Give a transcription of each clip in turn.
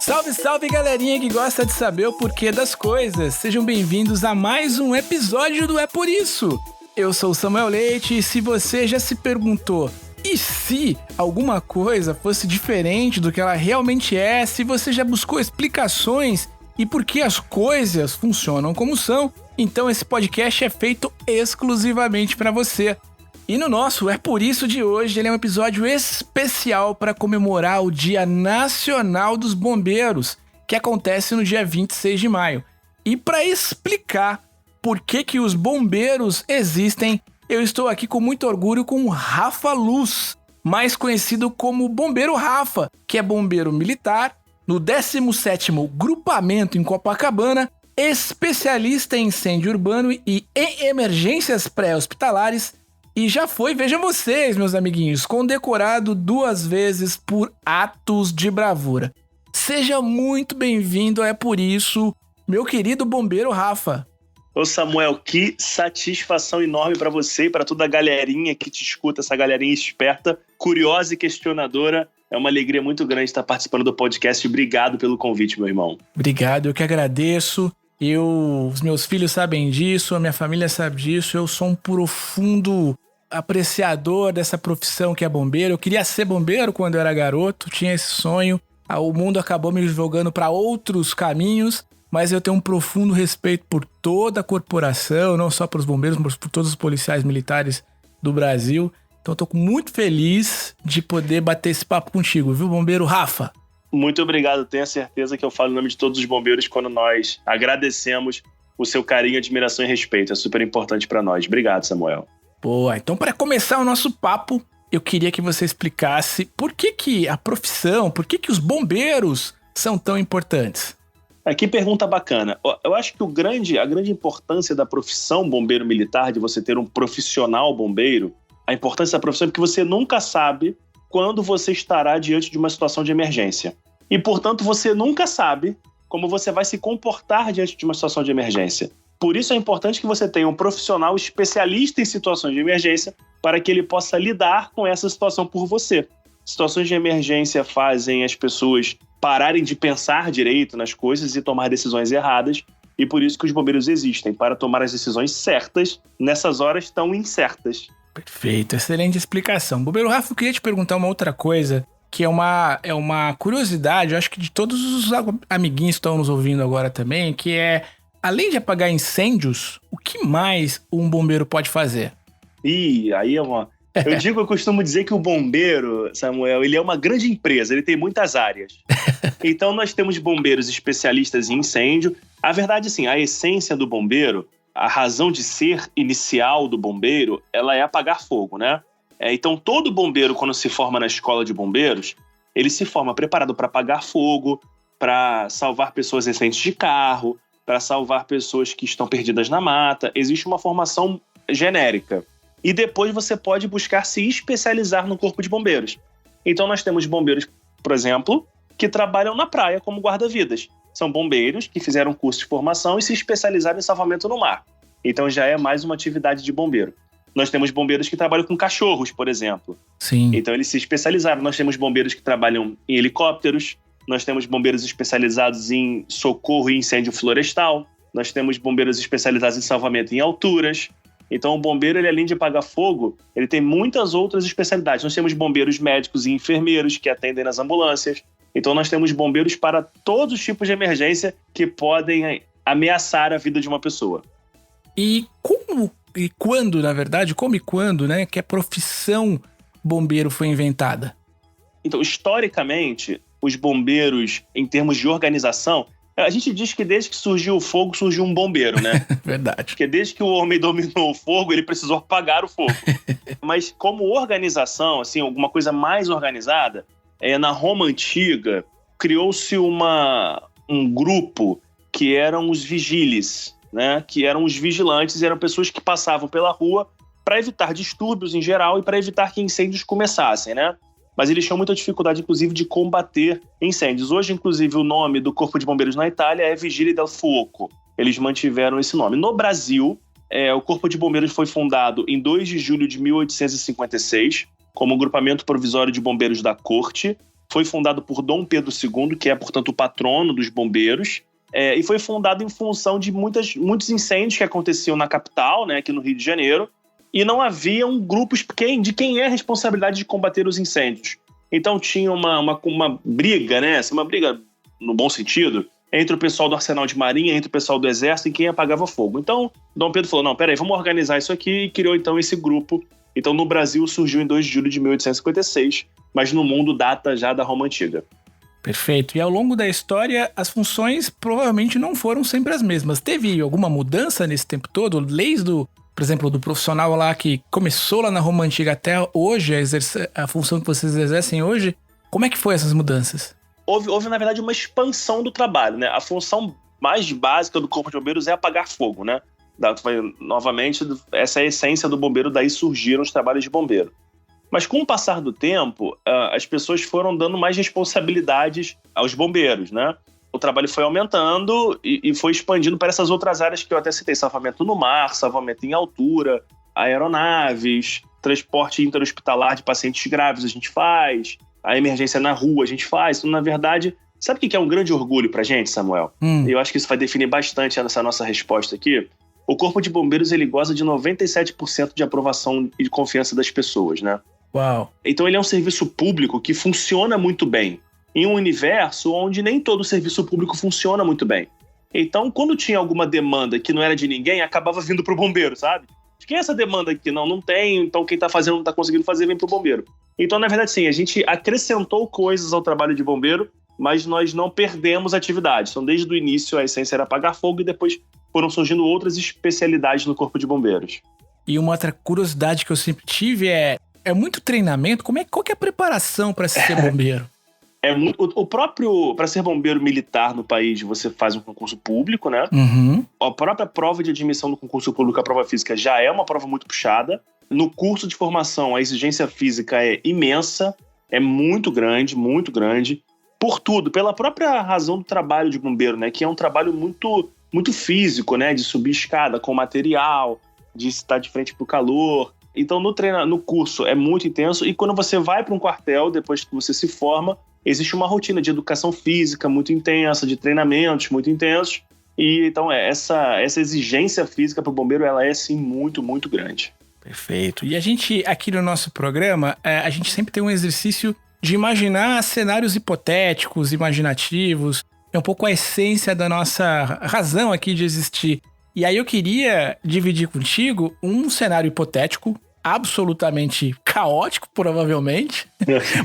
Salve, salve, galerinha que gosta de saber o porquê das coisas. Sejam bem-vindos a mais um episódio do É Por Isso. Eu sou o Samuel Leite e se você já se perguntou, e se alguma coisa fosse diferente do que ela realmente é, se você já buscou explicações e por que as coisas funcionam como são, então esse podcast é feito exclusivamente para você. E no nosso É Por Isso de hoje, ele é um episódio especial para comemorar o Dia Nacional dos Bombeiros, que acontece no dia 26 de maio. E para explicar por que os bombeiros existem, eu estou aqui com muito orgulho com o Rafa Luz, mais conhecido como Bombeiro Rafa, que é bombeiro militar, no 17º Grupamento em Copacabana, especialista em incêndio urbano e em emergências pré-hospitalares, e já foi, vejam vocês, meus amiguinhos, condecorado 2 vezes por atos de bravura. Seja muito bem-vindo, é por isso, meu querido bombeiro Rafa. Ô Samuel, que satisfação enorme para você e para toda a galerinha que te escuta, essa galerinha esperta, curiosa e questionadora. É uma alegria muito grande estar participando do podcast. Obrigado pelo convite, meu irmão. Obrigado, eu que agradeço. Os meus filhos sabem disso, a minha família sabe disso. Eu sou um profundo apreciador dessa profissão que é bombeiro. Eu queria ser bombeiro quando eu era garoto, tinha esse sonho. O mundo acabou me jogando para outros caminhos, mas eu tenho um profundo respeito por toda a corporação, não só pelos bombeiros, mas por todos os policiais militares do Brasil. Então eu tô muito feliz de poder bater esse papo contigo, viu, bombeiro Rafa? Muito obrigado, tenho a certeza que eu falo em nome de todos os bombeiros quando nós agradecemos o seu carinho, admiração e respeito. É super importante para nós. Obrigado, Samuel. Boa, então para começar o nosso papo, eu queria que você explicasse por que a profissão, por que os bombeiros são tão importantes. Que pergunta bacana. Eu acho que a grande importância da profissão bombeiro militar, de você ter um profissional bombeiro, a importância da profissão é porque você nunca sabe quando você estará diante de uma situação de emergência. E, portanto, você nunca sabe como você vai se comportar diante de uma situação de emergência. Por isso é importante que você tenha um profissional especialista em situações de emergência para que ele possa lidar com essa situação por você. Situações de emergência fazem as pessoas pararem de pensar direito nas coisas e tomar decisões erradas, e por isso que os bombeiros existem, para tomar as decisões certas nessas horas tão incertas. Perfeito, excelente explicação. Bombeiro Rafa, eu queria te perguntar uma outra coisa, que é uma curiosidade, eu acho que de todos os amiguinhos que estão nos ouvindo agora também, que é, além de apagar incêndios, o que mais um bombeiro pode fazer? Aí é uma... Eu costumo dizer que o bombeiro, Samuel, ele é uma grande empresa, ele tem muitas áreas. Então nós temos bombeiros especialistas em incêndio. A verdade, sim, a essência do bombeiro, a razão de ser inicial do bombeiro, ela é apagar fogo, né? Então todo bombeiro, quando se forma na escola de bombeiros, ele se forma preparado para apagar fogo, para salvar pessoas em acidentes de carro, para salvar pessoas que estão perdidas na mata. Existe uma formação genérica. E depois você pode buscar se especializar no corpo de bombeiros. Então nós temos bombeiros, por exemplo, que trabalham na praia como guarda-vidas. São bombeiros que fizeram curso de formação e se especializaram em salvamento no mar. Então já é mais uma atividade de bombeiro. Nós temos bombeiros que trabalham com cachorros, por exemplo. Sim. Então eles se especializaram. Nós temos bombeiros que trabalham em helicópteros. Nós temos bombeiros especializados em socorro e incêndio florestal. Nós temos bombeiros especializados em salvamento em alturas. Então o bombeiro, ele, além de apagar fogo, ele tem muitas outras especialidades. Nós temos bombeiros médicos e enfermeiros que atendem nas ambulâncias. Então nós temos bombeiros para todos os tipos de emergência que podem ameaçar a vida de uma pessoa. Como e quando, né, que a profissão bombeiro foi inventada? Então, historicamente, os bombeiros, em termos de organização, a gente diz que desde que surgiu o fogo, surgiu um bombeiro, né? Verdade. Porque desde que o homem dominou o fogo, ele precisou apagar o fogo. Mas como organização, assim, alguma coisa mais organizada, na Roma Antiga, criou-se um grupo que eram os vigiles, né? Que eram os vigilantes, eram pessoas que passavam pela rua para evitar distúrbios em geral e para evitar que incêndios começassem, né? Mas eles tinham muita dificuldade, inclusive, de combater incêndios. Hoje, inclusive, o nome do Corpo de Bombeiros na Itália é Vigili del Fuoco. Eles mantiveram esse nome. No Brasil, o Corpo de Bombeiros foi fundado em 2 de julho de 1856, como Grupamento Provisório de Bombeiros da Corte, Foi fundado por Dom Pedro II, que é, portanto, o patrono dos bombeiros. E foi fundado em função de muitos incêndios que aconteciam na capital, né, aqui no Rio de Janeiro, e não havia um grupo de quem é a responsabilidade de combater os incêndios. Então tinha uma briga, né, uma briga no bom sentido, entre o pessoal do Arsenal de Marinha, entre o pessoal do Exército e quem apagava fogo. Então, Dom Pedro falou, não, peraí, vamos organizar isso aqui, e criou então esse grupo. Então, no Brasil surgiu em 2 de julho de 1856, mas no mundo data já da Roma Antiga. Perfeito. E ao longo da história, as funções provavelmente não foram sempre as mesmas. Teve alguma mudança nesse tempo todo? Leis por exemplo, do profissional lá que começou lá na Roma Antiga até hoje, a função que vocês exercem hoje, como é que foi essas mudanças? Houve, na verdade, uma expansão do trabalho, né? A função mais básica do Corpo de Bombeiros é apagar fogo, né? Novamente, essa é a essência do bombeiro, daí surgiram os trabalhos de bombeiro. Mas com o passar do tempo, as pessoas foram dando mais responsabilidades aos bombeiros, né? O trabalho foi aumentando e foi expandindo para essas outras áreas que eu até citei: salvamento no mar, salvamento em altura, aeronaves, transporte interhospitalar de pacientes graves a gente faz, a emergência na rua a gente faz. Então, na verdade, sabe o que é um grande orgulho pra gente, Samuel? Eu acho que isso vai definir bastante essa nossa resposta aqui. O Corpo de Bombeiros, ele goza de 97% de aprovação e de confiança das pessoas, né? Uau! Então ele é um serviço público que funciona muito bem, em um universo onde nem todo serviço público funciona muito bem. Então, quando tinha alguma demanda que não era de ninguém, acabava vindo pro bombeiro, sabe? Quem é essa demanda aqui? Não tem, então quem tá fazendo não tá conseguindo fazer, vem pro bombeiro. Então, na verdade, sim, a gente acrescentou coisas ao trabalho de bombeiro, mas nós não perdemos atividade. Então, desde o início, a essência era apagar fogo e depois foram surgindo outras especialidades no Corpo de Bombeiros. E uma outra curiosidade que eu sempre tive é muito treinamento? Qual que é a preparação para ser bombeiro? Para ser bombeiro militar no país, você faz um concurso público, né? Uhum. A própria prova de admissão do concurso público, a prova física, já é uma prova muito puxada. No curso de formação, a exigência física é imensa, é muito grande, muito grande. Por tudo, pela própria razão do trabalho de bombeiro, né? Que é um trabalho muito, muito físico, né? De subir escada com material, de estar de frente para o calor. Então, no curso é muito intenso. E quando você vai para um quartel, depois que você se forma, existe uma rotina de educação física muito intensa, de treinamentos muito intensos. E então, essa exigência física para o bombeiro, ela é, sim, muito, muito grande. Perfeito. E a gente, aqui no nosso programa, a gente sempre tem um exercício de imaginar cenários hipotéticos, imaginativos. É um pouco a essência da nossa razão aqui de existir. E aí eu queria dividir contigo um cenário hipotético, absolutamente caótico, provavelmente.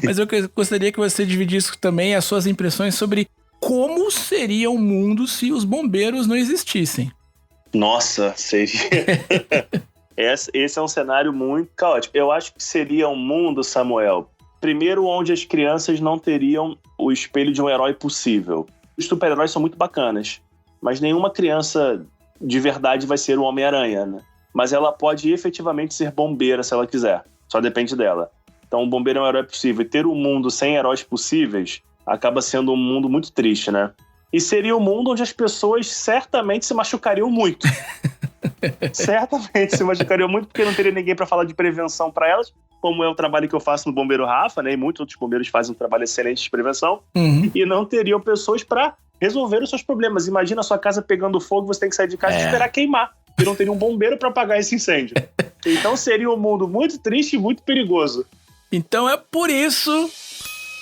Mas eu gostaria que você dividisse também as suas impressões sobre como seria o mundo se os bombeiros não existissem. Nossa, seria... Esse é um cenário muito caótico. Eu acho que seria um mundo, Samuel, primeiro, onde as crianças não teriam o espelho de um herói possível. Os super-heróis são muito bacanas, mas nenhuma criança de verdade vai ser o Homem-Aranha, né? Mas ela pode efetivamente ser bombeira se ela quiser. Só depende dela. Então, o bombeiro é um herói possível. E ter um mundo sem heróis possíveis acaba sendo um mundo muito triste, né? E seria um mundo onde as pessoas certamente se machucariam muito. Certamente se machucariam muito, porque não teria ninguém para falar de prevenção para elas, como é o trabalho que eu faço no Bombeiro Rafa, né? E muitos outros bombeiros fazem um trabalho excelente de prevenção. Uhum. E não teriam pessoas para resolver os seus problemas. Imagina a sua casa pegando fogo, você tem que sair de casa e esperar queimar. E não teria um bombeiro para apagar esse incêndio. Então seria um mundo muito triste e muito perigoso. Então é por isso,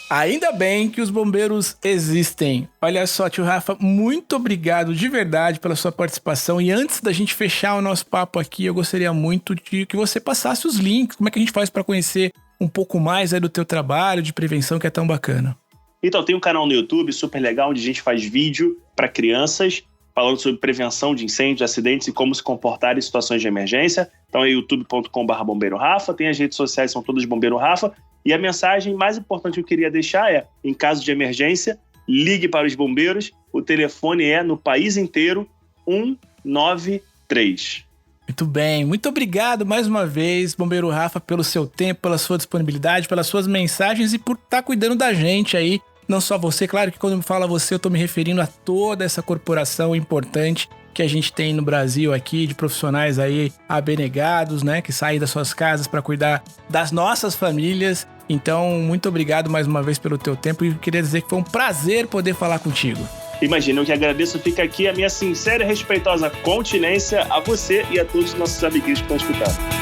ainda bem que os bombeiros existem. Olha só, tio Rafa, muito obrigado de verdade pela sua participação. E antes da gente fechar o nosso papo aqui, eu gostaria muito de que você passasse os links. Como é que a gente faz para conhecer um pouco mais aí do teu trabalho de prevenção, que é tão bacana? Então, tem um canal no YouTube super legal, onde a gente faz vídeo para crianças, falando sobre prevenção de incêndios, acidentes e como se comportar em situações de emergência. Então é youtube.com/Bombeiro Rafa, tem as redes sociais, são todas Bombeiro Rafa. E a mensagem mais importante que eu queria deixar é: em caso de emergência, ligue para os bombeiros. O telefone é, no país inteiro, 193. Muito bem, muito obrigado mais uma vez, Bombeiro Rafa, pelo seu tempo, pela sua disponibilidade, pelas suas mensagens e por estar cuidando da gente aí. Não só você, claro que quando eu falo você, eu tô me referindo a toda essa corporação importante que a gente tem no Brasil aqui, de profissionais aí abnegados, né, que saem das suas casas para cuidar das nossas famílias. Então, muito obrigado mais uma vez pelo teu tempo e queria dizer que foi um prazer poder falar contigo. Imagina, eu que agradeço, fica aqui a minha sincera e respeitosa continência a você e a todos os nossos amiguinhos que estão escutando.